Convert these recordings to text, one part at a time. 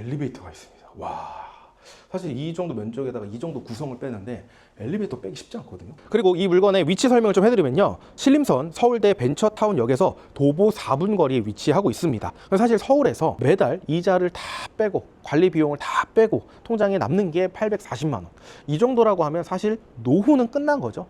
엘리베이터가 있습니다. 와, 사실 이 정도 면적에다가 이 정도 구성을 빼는데 엘리베이터 빼기 쉽지 않거든요. 그리고 이 물건의 위치 설명을 좀 해드리면요, 신림선 서울대 벤처타운역에서 도보 4분 거리에 위치하고 있습니다. 사실 서울에서 매달 이자를 다 빼고 관리 비용을 다 빼고 통장에 남는 게 840만 원, 이 정도라고 하면 사실 노후는 끝난 거죠.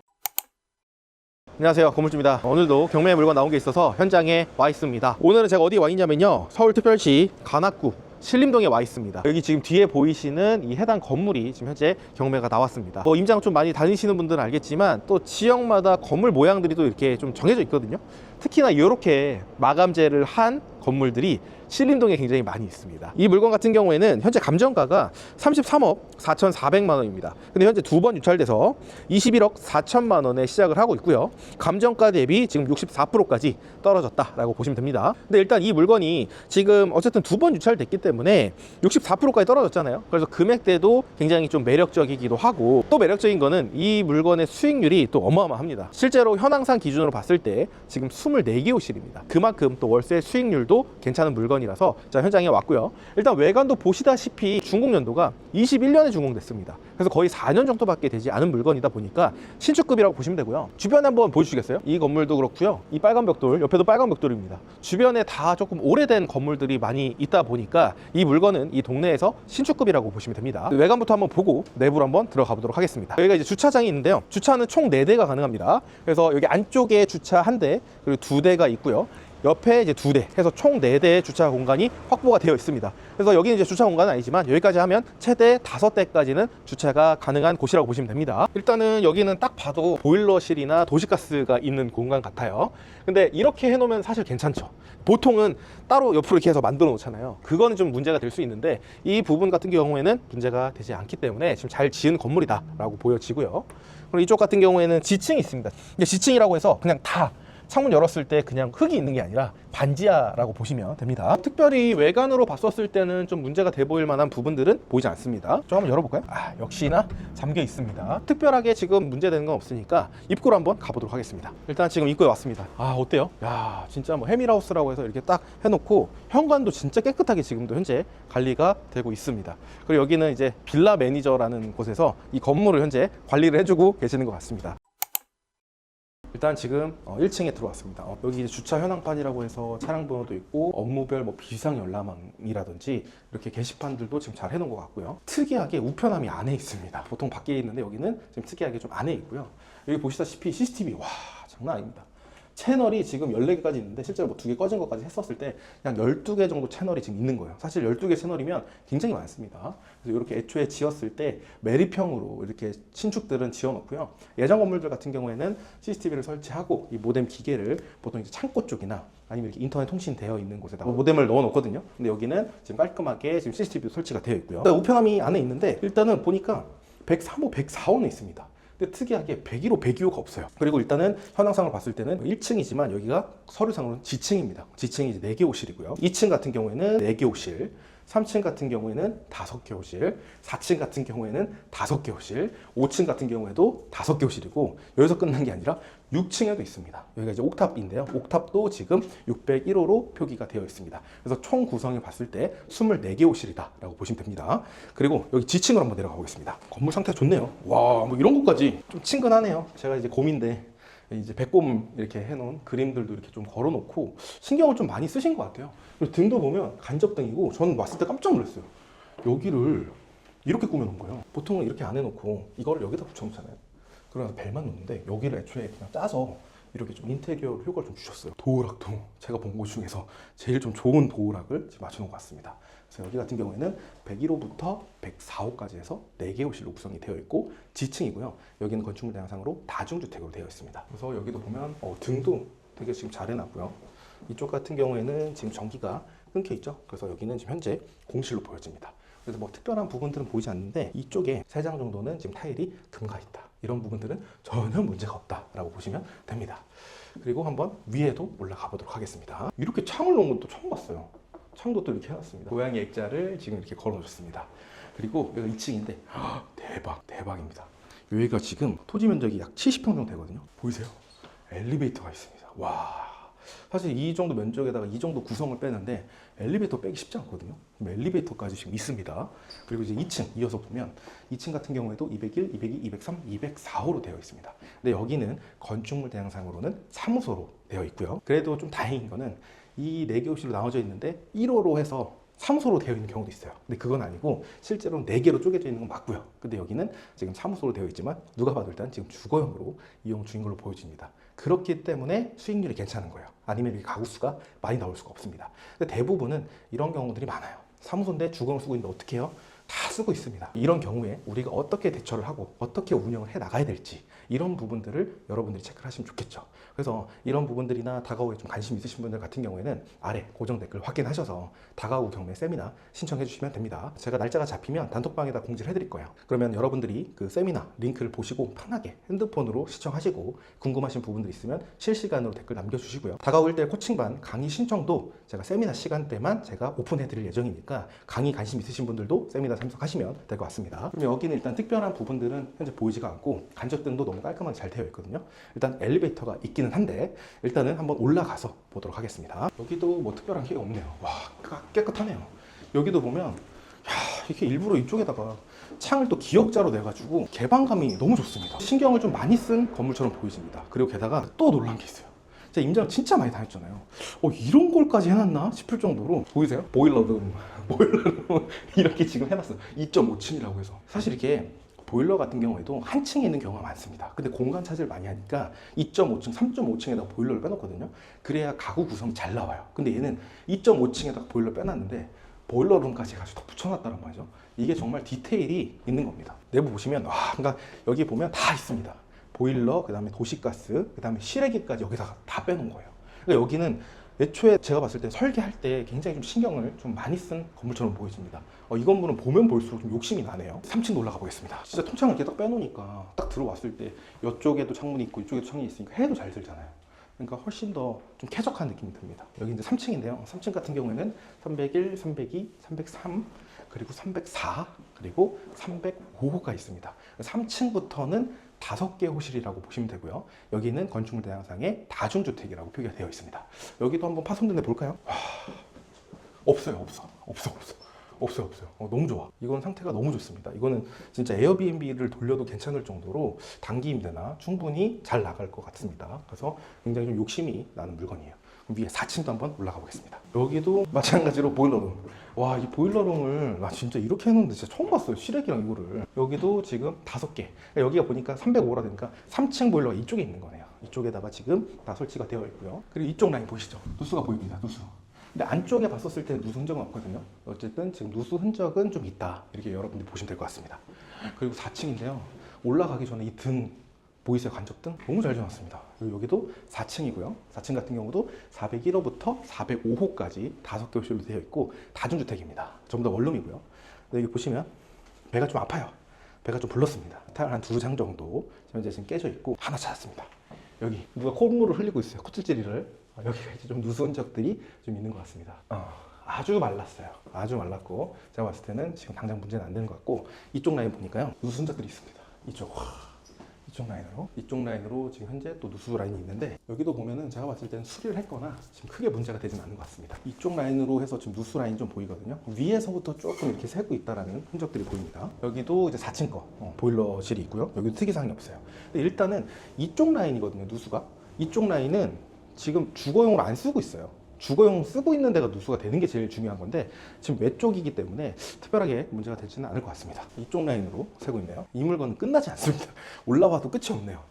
안녕하세요, 건물주입니다. 오늘도 경매 물건 나온 게 있어서 현장에 와 있습니다. 오늘은 제가 어디에 와 있냐면요, 서울특별시 관악구 신림동에 와 있습니다. 여기 지금 뒤에 보이시는 이 해당 건물이 지금 현재 경매가 나왔습니다. 임장 좀 많이 다니시는 분들은 알겠지만 또 지역마다 건물 모양들이 또 이렇게 좀 정해져 있거든요. 특히나 이렇게 마감재를 한 건물들이 신림동에 굉장히 많이 있습니다. 이 물건 같은 경우에는 현재 감정가가 33억 4,400만 원입니다. 근데 현재 두 번 유찰돼서 21억 4천만 원에 시작을 하고 있고요. 감정가 대비 지금 64%까지 떨어졌다라고 보시면 됩니다. 근데 일단 이 물건이 지금 어쨌든 두 번 유찰됐기 때문에 64%까지 떨어졌잖아요. 그래서 금액대도 굉장히 좀 매력적이기도 하고, 또 매력적인 거는 이 물건의 수익률이 또 어마어마합니다. 실제로 현황상 기준으로 봤을 때 지금 24개 호실입니다. 그만큼 또 월세 수익률도 괜찮은 물건이라서 자, 현장에 왔고요. 일단 외관도 보시다시피 준공연도가 21년에 준공됐습니다. 그래서 거의 4년 정도밖에 되지 않은 물건이다 보니까 신축급이라고 보시면 되고요. 주변에 한번 보여주시겠어요? 이 건물도 그렇고요. 이 빨간 벽돌, 옆에도 빨간 벽돌입니다. 주변에 다 조금 오래된 건물들이 많이 있다 보니까 이 물건은 이 동네에서 신축급이라고 보시면 됩니다. 외관부터 한번 보고 내부로 한번 들어가 보도록 하겠습니다. 여기가 이제 주차장이 있는데요. 주차는 총 4대가 가능합니다. 그래서 여기 안쪽에 주차 1대, 그리고 2대가 있고요. 옆에 이제 2대 해서 총 4대의 주차 공간이 확보가 되어 있습니다. 그래서 여기는 이제 주차 공간은 아니지만 여기까지 하면 최대 5대까지는 주차가 가능한 곳이라고 보시면 됩니다. 일단은 여기는 딱 봐도 보일러실이나 도시가스가 있는 공간 같아요. 근데 이렇게 해놓으면 사실 괜찮죠. 보통은 따로 옆으로 이렇게 해서 만들어 놓잖아요. 그거는 좀 문제가 될 수 있는데 이 부분 같은 경우에는 문제가 되지 않기 때문에 지금 잘 지은 건물이다 라고 보여지고요. 그리고 이쪽 같은 경우에는 지층이 있습니다. 지층이라고 해서 그냥 다 창문 열었을 때 그냥 흙이 있는 게 아니라 반지하라고 보시면 됩니다. 특별히 외관으로 봤었을 때는 좀 문제가 돼 보일 만한 부분들은 보이지 않습니다. 좀 한번 열어볼까요? 역시나 잠겨 있습니다. 특별하게 지금 문제되는 건 없으니까 입구로 한번 가보도록 하겠습니다. 일단 지금 입구에 왔습니다. 어때요? 야, 진짜 뭐 해밀하우스라고 해서 이렇게 딱 해놓고 현관도 진짜 깨끗하게 지금도 현재 관리가 되고 있습니다. 그리고 여기는 이제 빌라 매니저라는 곳에서 이 건물을 현재 관리를 해주고 계시는 것 같습니다. 일단 지금 1층에 들어왔습니다. 여기 이제 주차 현황판이라고 해서 차량 번호도 있고 업무별 뭐 비상 열람망이라든지 이렇게 게시판들도 지금 잘 해놓은 것 같고요. 특이하게 우편함이 안에 있습니다. 보통 밖에 있는데 여기는 지금 특이하게 좀 안에 있고요. 여기 보시다시피 CCTV, 와, 장난 아닙니다. 채널이 지금 14개까지 있는데 실제로 뭐 2개 꺼진 것까지 했었을 때 그냥 12개 정도 채널이 지금 있는 거예요. 사실 12개 채널이면 굉장히 많습니다. 그래서 이렇게 애초에 지었을 때 매립형으로 이렇게 신축들은 지어놓고요. 예전 건물들 같은 경우에는 CCTV를 설치하고 이 모뎀 기계를 보통 이제 창고 쪽이나 아니면 이렇게 인터넷 통신되어 있는 곳에다가 모뎀을 넣어 놓거든요. 근데 여기는 지금 깔끔하게 지금 CCTV도 설치가 되어 있고요. 우편함이 안에 있는데 일단은 보니까 103호, 104호는 있습니다. 근데 특이하게 101호, 102호가 없어요. 그리고 일단은 현황상을 봤을 때는 1층이지만 여기가 서류상으로는 지층입니다. 지층이 이제 4개 호실이고요. 2층 같은 경우에는 4개 호실, 3층 같은 경우에는 5개 호실, 4층 같은 경우에는 5개 호실, 5층 같은 경우에도 5개 호실이고, 여기서 끝난 게 아니라 6층에도 있습니다. 여기가 이제 옥탑인데요. 옥탑도 지금 601호로 표기가 되어 있습니다. 그래서 총 구성을 봤을 때 24개 호실이다 라고 보시면 됩니다. 그리고 여기 지층으로 한번 내려가 보겠습니다. 건물 상태가 좋네요. 와, 뭐 이런 것까지 좀 친근하네요. 제가 이제 곰인데 이제 백곰 이렇게 해놓은 그림들도 이렇게 좀 걸어놓고 신경을 좀 많이 쓰신 것 같아요. 그리고 등도 보면 간접등이고, 저는 왔을 때 깜짝 놀랐어요. 여기를 이렇게 꾸며놓은 거예요. 보통은 이렇게 안 해놓고 이거를 여기다 붙여놓잖아요. 그러면서 벨만 놓는데 여기를 애초에 그냥 짜서 이렇게 좀 인테리어 효과를 좀 주셨어요. 도어락도 제가 본 것 중에서 제일 좀 좋은 도어락을 지금 맞춰놓은 것 같습니다. 그래서 여기 같은 경우에는 101호부터 104호까지 해서 4개 호실로 구성이 되어 있고 지층이고요. 여기는 건축물 대항상으로 다중주택으로 되어 있습니다. 그래서 여기도 보면 등도 되게 지금 잘 해놨고요. 이쪽 같은 경우에는 지금 전기가 끊겨 있죠. 그래서 여기는 지금 현재 공실로 보여집니다. 그래서 뭐 특별한 부분들은 보이지 않는데 이쪽에 3장 정도는 지금 타일이 금가 있다. 이런 부분들은 전혀 문제가 없다라고 보시면 됩니다. 그리고 한번 위에도 올라가 보도록 하겠습니다. 이렇게 창을 놓은 것도 처음 봤어요. 창도 또 이렇게 해놨습니다. 고양이 액자를 지금 이렇게 걸어 놓으셨습니다. 그리고 여기 2층인데 대박입니다. 여기가 지금 토지 면적이 약 70평 정도 되거든요. 보이세요? 엘리베이터가 있습니다. 와, 사실 이 정도 면적에다가 이 정도 구성을 빼는데 엘리베이터 빼기 쉽지 않거든요. 그럼 엘리베이터까지 지금 있습니다. 그리고 이제 2층 이어서 보면 2층 같은 경우에도 201, 202, 203, 204호로 되어 있습니다. 근데 여기는 건축물 대항상으로는 사무소로 되어 있고요. 그래도 좀 다행인 거는 이 4개 호실로 나눠져 있는데 1호로 해서 사무소로 되어 있는 경우도 있어요. 근데 그건 아니고 실제로는 4개로 쪼개져 있는 건 맞고요. 근데 여기는 지금 사무소로 되어 있지만 누가 봐도 일단 지금 주거용으로 이용 중인 걸로 보여집니다. 그렇기 때문에 수익률이 괜찮은 거예요. 아니면 여기 가구 수가 많이 나올 수가 없습니다. 근데 대부분은 이런 경우들이 많아요. 사무소인데 주거용 쓰고 있는데 어떻게 해요? 다 쓰고 있습니다. 이런 경우에 우리가 어떻게 대처를 하고 어떻게 운영을 해 나가야 될지 이런 부분들을 여러분들이 체크를 하시면 좋겠죠. 그래서 이런 부분들이나 다가구에 좀 관심 있으신 분들 같은 경우에는 아래 고정 댓글 확인하셔서 다가구 경매 세미나 신청해 주시면 됩니다. 제가 날짜가 잡히면 단톡방에다 공지를 해드릴 거예요. 그러면 여러분들이 그 세미나 링크를 보시고 편하게 핸드폰으로 시청하시고 궁금하신 부분들 있으면 실시간으로 댓글 남겨주시고요. 다가구 1대1 코칭반 강의 신청도 제가 세미나 시간대만 제가 오픈해 드릴 예정이니까 강의 관심 있으신 분들도 세미나 참석하시면 될 것 같습니다. 그럼 여기는 일단 특별한 부분들은 현재 보이지가 않고 간접등도 너무 깔끔하게 잘 되어 있거든요. 일단 엘리베이터가 있기는 한데 일단은 한번 올라가서 보도록 하겠습니다. 여기도 뭐 특별한 게 없네요. 와, 깨끗하네요. 여기도 보면 이렇게 일부러 이쪽에다가 창을 또 기역자로 내가지고 개방감이 너무 좋습니다. 신경을 좀 많이 쓴 건물처럼 보이십니다. 그리고 게다가 또 놀란 게 있어요. 제가 임장을 진짜 많이 다녔잖아요. 이런 걸까지 해놨나 싶을 정도로 보이세요? 보일러룸 이렇게 지금 해놨어요. 2.5층이라고 해서 사실 이렇게 보일러 같은 경우에도 한 층에 있는 경우가 많습니다. 근데 공간 차지를 많이 하니까 2.5층, 3.5층에다가 보일러를 빼놓거든요. 그래야 가구 구성이 잘 나와요. 근데 얘는 2.5층에다가 보일러 빼놨는데 보일러룸까지 가지고 더 붙여놨다는 말이죠. 이게 정말 디테일이 있는 겁니다. 내부 보시면 그러니까 여기 보면 다 있습니다. 보일러, 그 다음에 도시가스, 그 다음에 실외기까지 여기다가 다 빼놓은 거예요. 그러니까 여기는 애초에 제가 봤을 때 설계할 때 굉장히 좀 신경을 좀 많이 쓴 건물처럼 보여집니다. 이 건물은 보면 볼수록 좀 욕심이 나네요. 3층도 올라가 보겠습니다. 진짜 통창을 이렇게 딱 빼놓으니까 딱 들어왔을 때 이쪽에도 창문이 있고 이쪽에도 창문이 있으니까 해도 잘 들잖아요. 그러니까 훨씬 더 좀 쾌적한 느낌이 듭니다. 여기 이제 3층인데요. 3층 같은 경우에는 301, 302, 303, 그리고 304, 그리고 305호가 있습니다. 3층부터는 5개 호실이라고 보시면 되고요. 여기는 건축물 대항상의 다중주택이라고 표기가 되어 있습니다. 여기도 한번 파손된 데 볼까요? 없어요. 너무 좋아. 이건 상태가 너무 좋습니다. 이거는 진짜 에어비앤비를 돌려도 괜찮을 정도로 단기 임대나 충분히 잘 나갈 것 같습니다. 그래서 굉장히 좀 욕심이 나는 물건이에요. 그럼 위에 4층도 한번 올라가 보겠습니다. 여기도 마찬가지로 보일러룸. 와, 이 보일러룸을 나 진짜 이렇게 해놓는데 진짜 처음 봤어요. 실외기랑 이거를. 여기도 지금 5개. 여기가 보니까 305라 되니까 3층 보일러가 이쪽에 있는 거네요. 이쪽에다가 지금 다 설치가 되어 있고요. 그리고 이쪽 라인 보이시죠? 누수가 보입니다. 누수. 근데 안쪽에 봤었을 때 누수 흔적은 없거든요. 어쨌든 지금 누수 흔적은 좀 있다. 이렇게 여러분들이 보시면 될 것 같습니다. 그리고 4층인데요. 올라가기 전에 이 등 보이세요? 간접등? 너무 잘 지어놨습니다. 그리고 여기도 4층이고요. 4층 같은 경우도 401호부터 405호까지 5개 호실로 되어 있고 다중주택입니다. 전부 다 원룸이고요. 근데 여기 보시면 배가 좀 아파요. 배가 좀 불렀습니다. 타일 한 2장 정도 현재 지금 깨져 있고 하나 찾았습니다. 여기 누가 콧물을 흘리고 있어요. 콧질질이를. 여기가 이제 좀 누수 흔적들이 좀 있는 것 같습니다. 아주 말랐어요. 아주 말랐고 제가 봤을 때는 지금 당장 문제는 안 되는 것 같고 이쪽 라인 보니까요. 누수 흔적들이 있습니다. 이쪽 라인으로 지금 현재 또 누수 라인이 있는데 여기도 보면은 제가 봤을 때는 수리를 했거나 지금 크게 문제가 되진 않는 것 같습니다. 이쪽 라인으로 해서 지금 누수 라인이 좀 보이거든요. 위에서부터 조금 이렇게 새고 있다라는 흔적들이 보입니다. 여기도 이제 4층 거 보일러실이 있고요. 여기도 특이사항이 없어요. 근데 일단은 이쪽 라인이거든요. 누수가 이쪽 라인은 지금 주거용으로 안 쓰고 있어요. 주거용 쓰고 있는 데가 누수가 되는 게 제일 중요한 건데 지금 외쪽이기 때문에 특별하게 문제가 되지는 않을 것 같습니다. 이쪽 라인으로 새고 있네요. 이 물건은 끝나지 않습니다. 올라와도 끝이 없네요.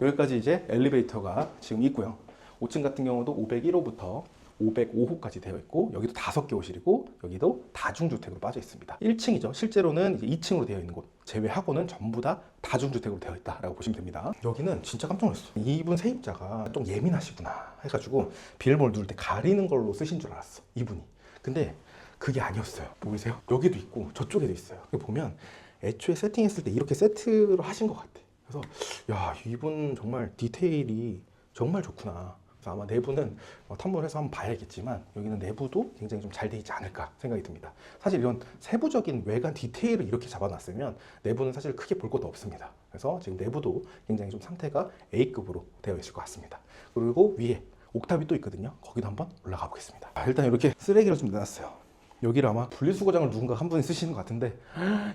여기까지 이제 엘리베이터가 지금 있고요. 5층 같은 경우도 501호부터 505호까지 되어 있고 여기도 5개 호실이고 여기도 다중주택으로 빠져 있습니다. 1층이죠. 실제로는 이제 2층으로 되어 있는 곳 제외하고는 전부 다 다중주택으로 되어 있다라고 보시면 됩니다. 여기는 진짜 깜짝 놀랐어. 이분 세입자가 좀 예민하시구나 해가지고 비밀번호 누를 때 가리는 걸로 쓰신 줄 알았어. 이분이. 근데 그게 아니었어요. 보이세요? 여기도 있고 저쪽에도 있어요. 여기 보면 애초에 세팅했을 때 이렇게 세트로 하신 것 같아. 그래서 야, 이분 정말 디테일이 정말 좋구나. 그래서 아마 내부는 탐문을 해서 한번 봐야겠지만 여기는 내부도 굉장히 좀 잘 돼 있지 않을까 생각이 듭니다. 사실 이런 세부적인 외관 디테일을 이렇게 잡아놨으면 내부는 사실 크게 볼 것도 없습니다. 그래서 지금 내부도 굉장히 좀 상태가 A급으로 되어 있을 것 같습니다. 그리고 위에 옥탑이 또 있거든요. 거기도 한번 올라가 보겠습니다. 일단 이렇게 쓰레기를 좀 내놨어요. 여기를 아마 분리수거장을 누군가 한 분이 쓰시는 것 같은데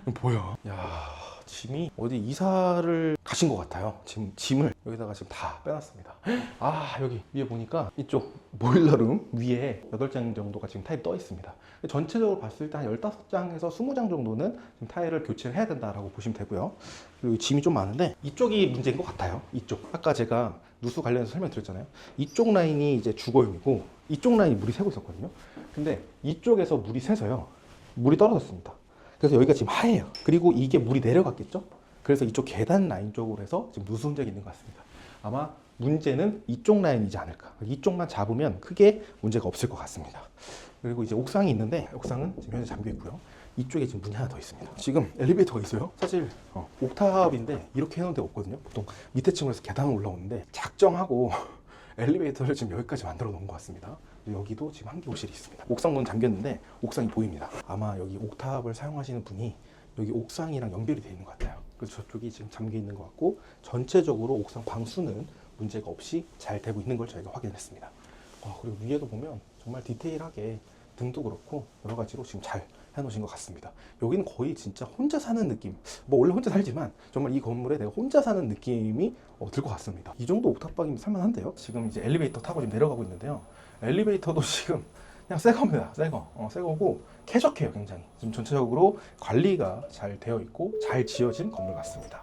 이거 보여. 야, 짐이 어디 이사를 가신 것 같아요. 지금 짐을 여기다가 지금 다 빼놨습니다. 아, 여기 위에 보니까 이쪽 보일러룸 위에 8장 정도가 지금 타일이 떠 있습니다. 전체적으로 봤을 때 한 15장에서 20장 정도는 지금 타일을 교체를 해야 된다라고 보시면 되고요. 그리고 짐이 좀 많은데 이쪽이 문제인 것 같아요. 이쪽. 아까 제가 누수 관련해서 설명드렸잖아요. 이쪽 라인이 이제 주거용이고 이쪽 라인이 물이 새고 있었거든요. 근데 이쪽에서 물이 새서요. 물이 떨어졌습니다. 그래서 여기가 지금 하얘요. 그리고 이게 물이 내려갔겠죠? 그래서 이쪽 계단 라인 쪽으로 해서 지금 누수 흔적이 있는 것 같습니다. 아마 문제는 이쪽 라인이지 않을까. 이쪽만 잡으면 크게 문제가 없을 것 같습니다. 그리고 이제 옥상이 있는데 옥상은 지금 현재 잠겨 있고요. 이쪽에 지금 문이 하나 더 있습니다. 지금 엘리베이터가 있어요. 사실 옥탑인데 이렇게 해놓은 데 없거든요. 보통 밑에 층으로 해서 계단을 올라오는데 작정하고 엘리베이터를 지금 여기까지 만들어 놓은 것 같습니다. 여기도 지금 한개호실이 있습니다. 옥상문 잠겼는데 옥상이 보입니다. 아마 여기 옥탑을 사용하시는 분이 여기 옥상이랑 연결이 되어 있는 것 같아요. 그래서 저쪽이 지금 잠겨 있는 것 같고 전체적으로 옥상 방수는 문제가 없이 잘 되고 있는 걸 저희가 확인했습니다. 그리고 위에도 보면 정말 디테일하게 등도 그렇고 여러 가지로 지금 잘 해놓으신 것 같습니다. 여기는 거의 진짜 혼자 사는 느낌. 뭐 원래 혼자 살지만 정말 이 건물에 내가 혼자 사는 느낌이 들 것 같습니다. 이 정도 옥탑방이면 살만한데요. 지금 이제 엘리베이터 타고 지금 내려가고 있는데요. 엘리베이터도 지금 그냥 새 겁니다. 새 거고 쾌적해요. 굉장히. 지금 전체적으로 관리가 잘 되어 있고 잘 지어진 건물 같습니다.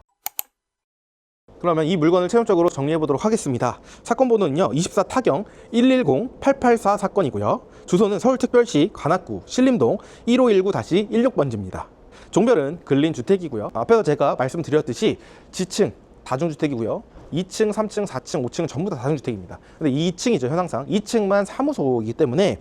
그러면 이 물건을 최종적으로 정리해 보도록 하겠습니다. 사건 번호는요 24 타경 110-884 사건이고요. 주소는 서울특별시 관악구 신림동 1519-16번지입니다. 종별은 근린주택이고요. 앞에서 제가 말씀드렸듯이 지층 다중주택이고요. 2층, 3층, 4층, 5층은 전부 다 다중주택입니다. 근데 2층이죠, 현황상. 2층만 사무소이기 때문에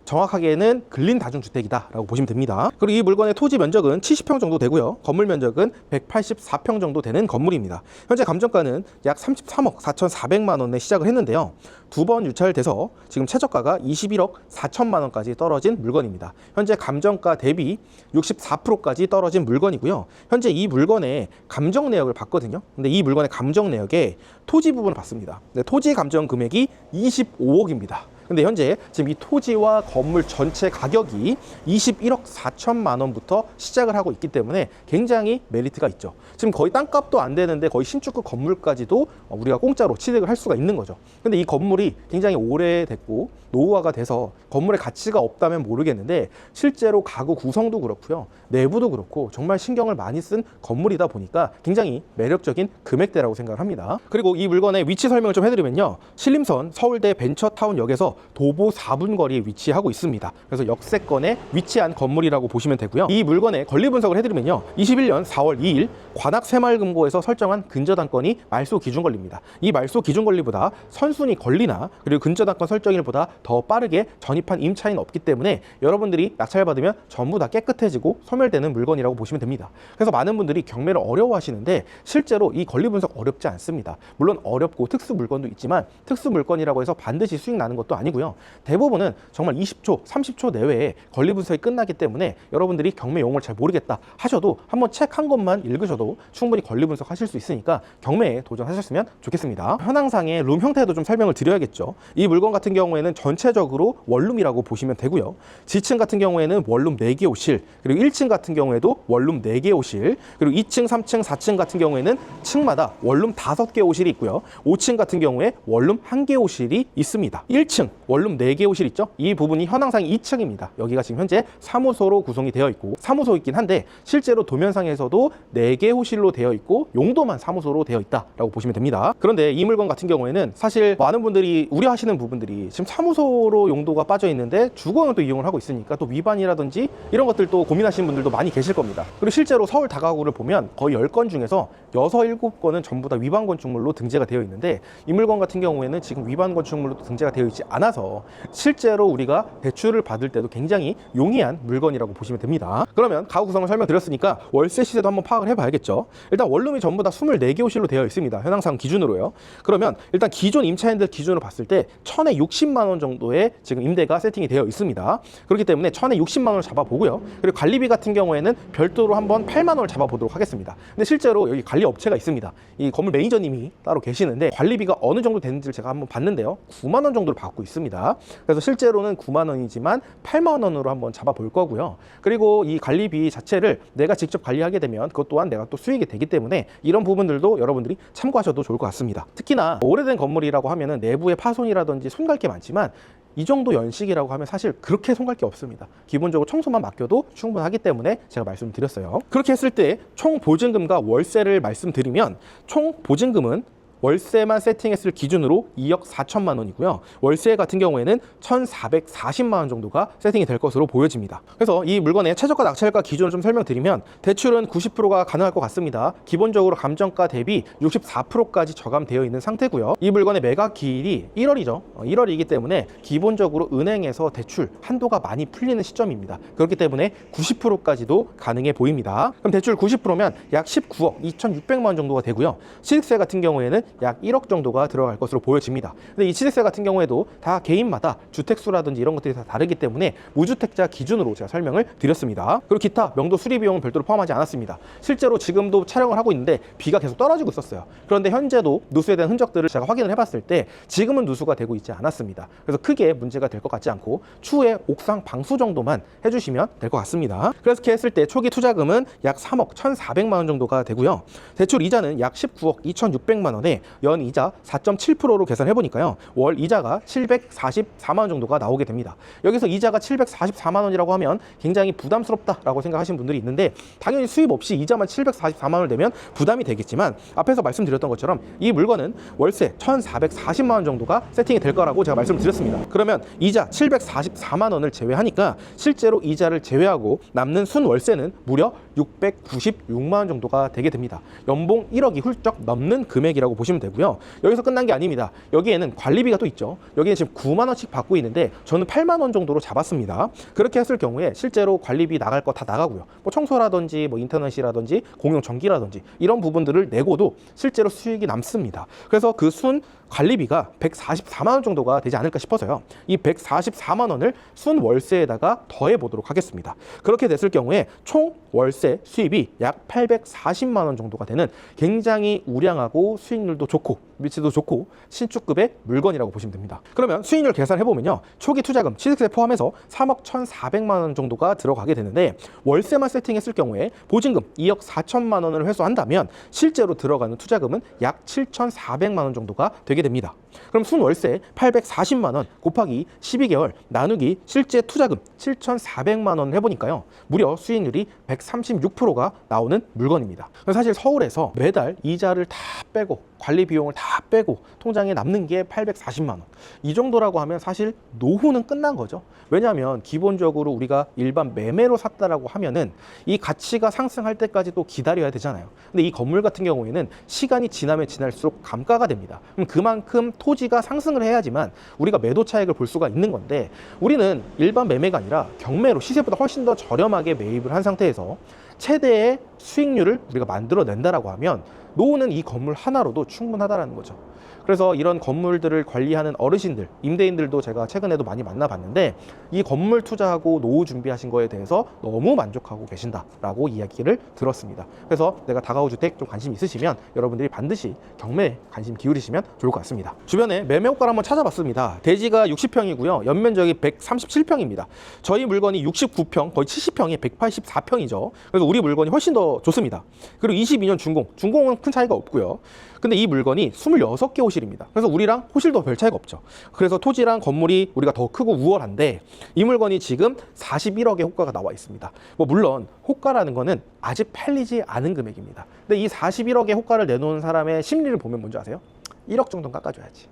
정확하게는 근린 다중주택이다라고 보시면 됩니다. 그리고 이 물건의 토지 면적은 70평 정도 되고요. 건물 면적은 184평 정도 되는 건물입니다. 현재 감정가는 약 33억 4,400만 원에 시작을 했는데요. 두 번 유찰돼서 지금 최저가가 21억 4천만 원까지 떨어진 물건입니다. 현재 감정가 대비 64%까지 떨어진 물건이고요. 현재 이 물건의 감정 내역을 봤거든요. 근데 이 물건의 감정 내역에 토지 부분을 봤습니다. 토지 감정 금액이 25억입니다. 근데 현재 지금 이 토지와 건물 전체 가격이 21억 4천만 원부터 시작을 하고 있기 때문에 굉장히 메리트가 있죠. 지금 거의 땅값도 안 되는데 거의 신축급 건물까지도 우리가 공짜로 취득을 할 수가 있는 거죠. 근데 이 건물이 굉장히 오래됐고 노후화가 돼서 건물의 가치가 없다면 모르겠는데 실제로 가구 구성도 그렇고요. 내부도 그렇고 정말 신경을 많이 쓴 건물이다 보니까 굉장히 매력적인 금액대라고 생각을 합니다. 그리고 이 물건의 위치 설명을 좀 해드리면요. 신림선 서울대 벤처타운역에서 도보 4분 거리에 위치하고 있습니다. 그래서 역세권에 위치한 건물이라고 보시면 되고요. 이 물건의 권리 분석을 해드리면요. 21년 4월 2일 관악 새마을금고에서 설정한 근저당권이 말소 기준 권리입니다. 이 말소 기준 권리보다 선순위 권리나 그리고 근저당권 설정일보다 더 빠르게 전입한 임차인은 없기 때문에 여러분들이 낙찰받으면 전부 다 깨끗해지고 소멸되는 물건이라고 보시면 됩니다. 그래서 많은 분들이 경매를 어려워하시는데 실제로 이 권리 분석 어렵지 않습니다. 물론 어렵고 특수 물건도 있지만 특수 물건이라고 해서 반드시 수익 나는 것도 아니고요. 대부분은 정말 20초, 30초 내외에 권리 분석이 끝나기 때문에 여러분들이 경매 용어를 잘 모르겠다 하셔도 한번 책 한 권만 읽으셔도 충분히 권리 분석하실 수 있으니까 경매에 도전하셨으면 좋겠습니다. 현황상의 룸 형태도 좀 설명을 드려야겠죠. 이 물건 같은 경우에는 전체적으로 원룸이라고 보시면 되고요. 지층 같은 경우에는 원룸 4개 호실, 그리고 1층 같은 경우에도 원룸 4개 호실, 그리고 2층, 3층, 4층 같은 경우에는 층마다 원룸 5개 호실이 있고요. 5층 같은 경우에 원룸 1개 호실이 있습니다. 1층 원룸 4개 호실 있죠? 이 부분이 현황상 2층입니다. 여기가 지금 현재 사무소로 구성이 되어 있고 사무소이긴 한데 실제로 도면상에서도 4개 호실로 되어 있고 용도만 사무소로 되어 있다라고 보시면 됩니다. 그런데 이 물건 같은 경우에는 사실 많은 분들이 우려하시는 부분들이 지금 사무소로 용도가 빠져 있는데 주거용도 이용을 하고 있으니까 또 위반이라든지 이런 것들도 고민하시는 분들도 많이 계실 겁니다. 그리고 실제로 서울 다가구를 보면 거의 10건 중에서 6, 7건은 전부 다 위반 건축물로 등재가 되어 있는데 이 물건 같은 경우에는 지금 위반 건축물로 등재가 되어 있지 않은 많아서 실제로 우리가 대출을 받을 때도 굉장히 용이한 물건이라고 보시면 됩니다. 그러면 가구 구성을 설명드렸으니까 월세 시세도 한번 파악을 해봐야겠죠. 일단 원룸이 전부 다 24개 호실로 되어 있습니다. 현황상 기준으로요. 그러면 일단 기존 임차인들 기준으로 봤을 때 1000에 60만 원 정도의 지금 임대가 세팅이 되어 있습니다. 그렇기 때문에 1000에 60만 원을 잡아보고요. 그리고 관리비 같은 경우에는 별도로 한번 8만 원을 잡아보도록 하겠습니다. 근데 실제로 여기 관리 업체가 있습니다. 이 건물 매니저님이 따로 계시는데 관리비가 어느 정도 되는지를 제가 한번 봤는데요. 9만 원 정도를 받고 있습니다. 그래서 실제로는 9만 원이지만 8만 원으로 한번 잡아볼 거고요. 그리고 이 관리비 자체를 내가 직접 관리하게 되면 그것 또한 내가 또 수익이 되기 때문에 이런 부분들도 여러분들이 참고하셔도 좋을 것 같습니다. 특히나 오래된 건물이라고 하면은 내부에 파손이라든지 손갈 게 많지만 이 정도 연식이라고 하면 사실 그렇게 손갈 게 없습니다. 기본적으로 청소만 맡겨도 충분하기 때문에 제가 말씀드렸어요. 그렇게 했을 때 총 보증금과 월세를 말씀드리면 총 보증금은 월세만 세팅했을 기준으로 2억 4천만 원이고요. 월세 같은 경우에는 1,440만 원 정도가 세팅이 될 것으로 보여집니다. 그래서 이 물건의 최저가 낙찰가 기준을 좀 설명드리면 대출은 90%가 가능할 것 같습니다. 기본적으로 감정가 대비 64%까지 저감되어 있는 상태고요. 이 물건의 매각 기일이 1월이죠. 1월이기 때문에 기본적으로 은행에서 대출 한도가 많이 풀리는 시점입니다. 그렇기 때문에 90%까지도 가능해 보입니다. 그럼 대출 90%면 약 19억 2,600만 원 정도가 되고요. 취득세 같은 경우에는 약 1억 정도가 들어갈 것으로 보여집니다. 근데 이 취득세 같은 경우에도 다 개인마다 주택수라든지 이런 것들이 다 다르기 때문에 무주택자 기준으로 제가 설명을 드렸습니다. 그리고 기타 명도 수리 비용은 별도로 포함하지 않았습니다. 실제로 지금도 촬영을 하고 있는데 비가 계속 떨어지고 있었어요. 그런데 현재도 누수에 대한 흔적들을 제가 확인을 해봤을 때 지금은 누수가 되고 있지 않았습니다. 그래서 크게 문제가 될 것 같지 않고 추후에 옥상 방수 정도만 해주시면 될 것 같습니다. 그래서 이렇게 했을 때 초기 투자금은 약 3억 1,400만 원 정도가 되고요. 대출 이자는 약 19억 2,600만 원에 연 이자 4.7%로 계산해 보니까요. 월 이자가 744만 원 정도가 나오게 됩니다. 여기서 이자가 744만 원이라고 하면 굉장히 부담스럽다라고 생각하시는 분들이 있는데 당연히 수입 없이 이자만 744만 원을 내면 부담이 되겠지만 앞에서 말씀드렸던 것처럼 이 물건은 월세 1,440만 원 정도가 세팅이 될 거라고 제가 말씀을 드렸습니다. 그러면 이자 744만 원을 제외하니까 실제로 이자를 제외하고 남는 순월세는 무려 696만 원 정도가 되게 됩니다. 연봉 1억이 훌쩍 넘는 금액이라고 보시면 되고요. 여기서 끝난 게 아닙니다. 여기에는 관리비가 또 있죠. 여기는 지금 9만 원씩 받고 있는데 저는 8만 원 정도로 잡았습니다. 그렇게 했을 경우에 실제로 관리비 나갈 거 다 나가고요. 뭐 청소라든지 뭐 인터넷이라든지 공용 전기라든지 이런 부분들을 내고도 실제로 수익이 남습니다. 그래서 그 순 관리비가 144만 원 정도가 되지 않을까 싶어서요. 이 144만 원을 순 월세에다가 더해 보도록 하겠습니다. 그렇게 됐을 경우에 총 월세 수입이 약 840만 원 정도가 되는 굉장히 우량하고 수익률도 좋고 위치도 좋고 신축급의 물건이라고 보시면 됩니다. 그러면 수익률 계산해 보면요. 초기 투자금, 취득세 포함해서 3억 1,400만 원 정도가 들어가게 되는데 월세만 세팅했을 경우에 보증금 2억 4천만 원을 회수한다면 실제로 들어가는 투자금은 약 7,400만 원 정도가 되게 됩니다. 그럼 순월세 840만 원 곱하기 12개월 나누기 실제 투자금 7,400만 원 해보니까요. 무려 수익률이 136%가 나오는 물건입니다. 사실 서울에서 매달 이자를 다 빼고 관리 비용을 다 빼고 통장에 남는 게 840만 원. 이 정도라고 하면 사실 노후는 끝난 거죠. 왜냐하면 기본적으로 우리가 일반 매매로 샀다라고 하면은 이 가치가 상승할 때까지 또 기다려야 되잖아요. 근데 이 건물 같은 경우에는 시간이 지나면 지날수록 감가가 됩니다. 그럼 그만큼 토지가 상승을 해야지만 우리가 매도 차익을 볼 수가 있는 건데 우리는 일반 매매가 아니라 경매로 시세보다 훨씬 더 저렴하게 매입을 한 상태에서 최대의 수익률을 우리가 만들어낸다라고 하면 노후는 이 건물 하나로도 충분하다라는 거죠. 그래서 이런 건물들을 관리하는 어르신들, 임대인들도 제가 최근에도 많이 만나봤는데 이 건물 투자하고 노후 준비하신 거에 대해서 너무 만족하고 계신다라고 이야기를 들었습니다. 그래서 내가 다가구 주택 좀 관심 있으시면 여러분들이 반드시 경매에 관심 기울이시면 좋을 것 같습니다. 주변에 매매 효과를 한번 찾아봤습니다. 대지가 60평이고요. 연면적이 137평입니다. 저희 물건이 69평, 거의 70평에 184평이죠. 그래서 우리 물건이 훨씬 더 좋습니다. 그리고 22년 준공은 큰 차이가 없고요. 근데 이 물건이 26개 호실입니다. 그래서 우리랑 호실도 별 차이가 없죠. 그래서 토지랑 건물이 우리가 더 크고 우월한데 이 물건이 지금 41억의 호가가 나와 있습니다. 뭐 물론 호가라는 거는 아직 팔리지 않은 금액입니다. 근데 이 41억의 호가를 내놓은 사람의 심리를 보면 뭔지 아세요? 1억 정도는 깎아줘야지.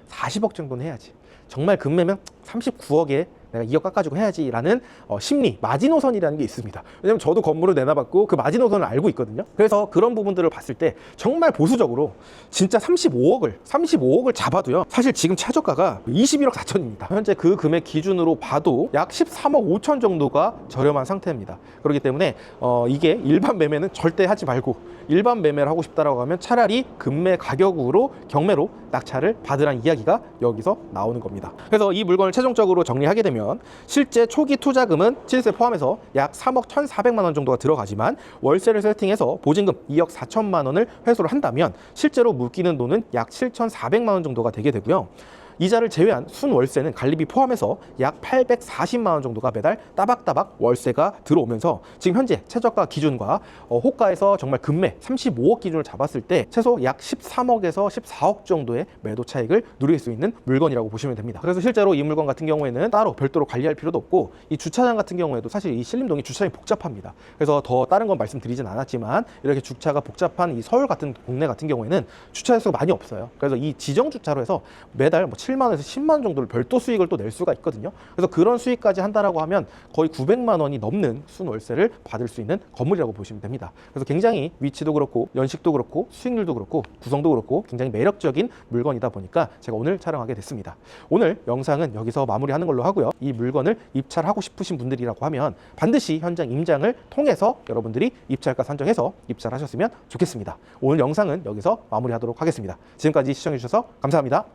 40억 정도는 해야지. 정말 금매면 39억에 내가 2억 깎아주고 해야지라는 심리, 마지노선이라는 게 있습니다. 왜냐면 저도 건물을 내놔봤고 그 마지노선을 알고 있거든요. 그래서 그런 부분들을 봤을 때 정말 보수적으로 진짜 35억을 잡아도요, 사실 지금 최저가가 21억 4천입니다. 현재 그 금액 기준으로 봐도 약 13억 5천 정도가 저렴한 상태입니다. 그렇기 때문에 이게 일반 매매는 절대 하지 말고, 일반 매매를 하고 싶다라고 하면 차라리 금매 가격으로 경매로 낙찰을 받으라는 이야기가 여기서 나오는 겁니다. 그래서 이 물건을 최종적으로 정리하게 되면 실제 초기 투자금은 시세 포함해서 약 3억 1,400만 원 정도가 들어가지만 월세를 세팅해서 보증금 2억 4천만 원을 회수를 한다면 실제로 묶이는 돈은 약 7,400만 원 정도가 되게 되고요. 이자를 제외한 순월세는 관리비 포함해서 약 840만 원 정도가 매달 따박따박 월세가 들어오면서 지금 현재 최저가 기준과 호가에서 정말 금매 35억 기준을 잡았을 때 최소 약 13억에서 14억 정도의 매도 차익을 누릴 수 있는 물건이라고 보시면 됩니다. 그래서 실제로 이 물건 같은 경우에는 따로 별도로 관리할 필요도 없고, 이 주차장 같은 경우에도 사실 이 신림동이 주차장이 복잡합니다. 그래서 더 다른 건 말씀드리진 않았지만 이렇게 주차가 복잡한 이 서울 같은 동네 같은 경우에는 주차 횟수가 많이 없어요. 그래서 이 지정 주차로 해서 매달 7만 원에서 10만 원 정도를 별도 수익을 또 낼 수가 있거든요. 그래서 그런 수익까지 한다라고 하면 거의 900만 원이 넘는 순월세를 받을 수 있는 건물이라고 보시면 됩니다. 그래서 굉장히 위치도 그렇고 연식도 그렇고 수익률도 그렇고 구성도 그렇고 굉장히 매력적인 물건이다 보니까 제가 오늘 촬영하게 됐습니다. 오늘 영상은 여기서 마무리하는 걸로 하고요. 이 물건을 입찰하고 싶으신 분들이라고 하면 반드시 현장 임장을 통해서 여러분들이 입찰가 산정해서 입찰하셨으면 좋겠습니다. 오늘 영상은 여기서 마무리하도록 하겠습니다. 지금까지 시청해 주셔서 감사합니다.